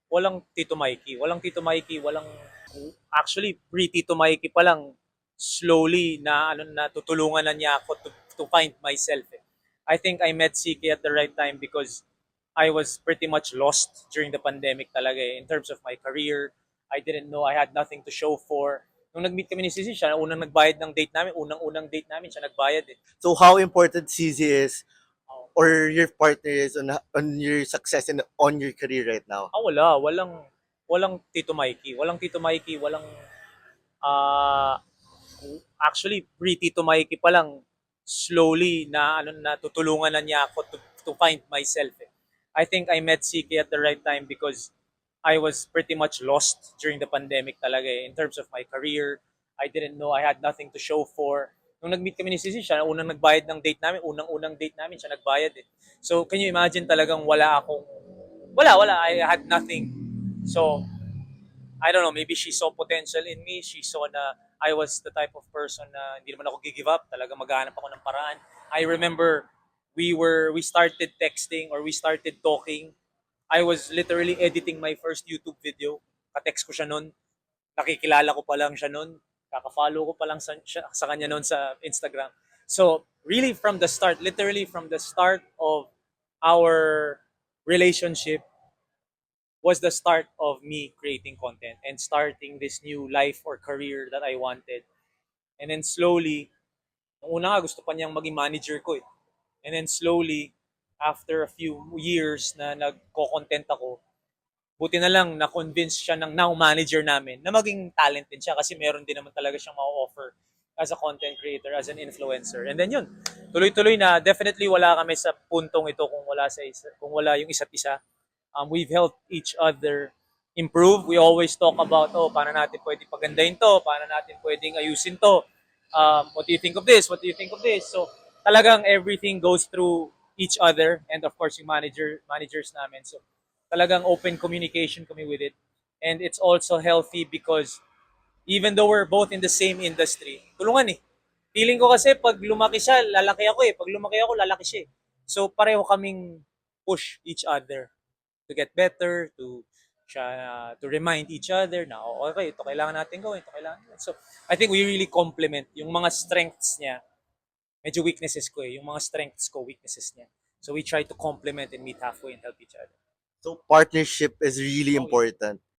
walang Tito Mikey. Walang Tito Mikey, actually pre-Tito Mikey pa lang slowly na natutulungan na niya ako to find myself. Eh. I think I met CK at the right time because I was pretty much lost during the pandemic talaga eh, in terms of my career. I didn't know, I had nothing to show for. Nung nag-meet kami ni CC, siya unang nagbayad ng date namin, unang-unang date namin, siya nagbayad eh. So how important CZ is or your partner is on your success and on your career right now? Walang Tito Mikey. Walang Tito Mikey, ah actually pre-Tito Mikey pa lang slowly na natutulungan na niya ako to find myself. Eh. I think I met CK at the right time because I was pretty much lost during the pandemic talaga eh, in terms of my career. I didn't know, I had nothing to show for. Nung nag-meet kami ni CC, siya unang nagbayad ng date namin, unang-unang date namin, siya nagbayad eh. So, can you imagine talagang wala, I had nothing. So, I don't know, maybe she saw potential in me. She saw na I was the type of person na hindi naman ako give up. Talaga maghahanap ako ng paraan. I remember we started texting or we started talking. I was literally editing my first YouTube video. Ka-text ko siya noon. Nakikilala ko pa lang siya noon. Kaka-follow ko pa lang sa kanya noon sa Instagram. So, really from the start, literally from the start of our relationship, was the start of me creating content and starting this new life or career that I wanted. And then slowly, nung una nga gusto pa niyang maging manager ko eh. And then slowly, after a few years na nagko-content ako, buti na lang na-convince siya ng now manager namin na maging talent din siya kasi meron din naman talaga siyang ma-offer as a content creator, as an influencer. And then yun, tuloy-tuloy na definitely wala kami sa puntong ito kung wala yung isa't isa. We've helped each other improve. We always talk about, oh, paano natin pwedeng pagandahin to, paano natin pwedeng ayusin to. What do you think of this? What do you think of this? So, talagang everything goes through each other and of course yung managers namin. So, talagang open communication kami with it. And it's also healthy because even though we're both in the same industry, tulungan eh. Feeling ko kasi pag lumaki siya, lalaki ako eh. Pag lumaki ako, lalaki siya eh. So pareho kaming push each other to get better, to remind each other na oh, okay, ito kailangan natin gawin, ito kailangan natin. So I think we really complement yung mga strengths niya. Medyo weaknesses ko eh. Yung mga strengths ko, weaknesses niya. So we try to complement and meet halfway and help each other. So partnership is really Oh yeah. important.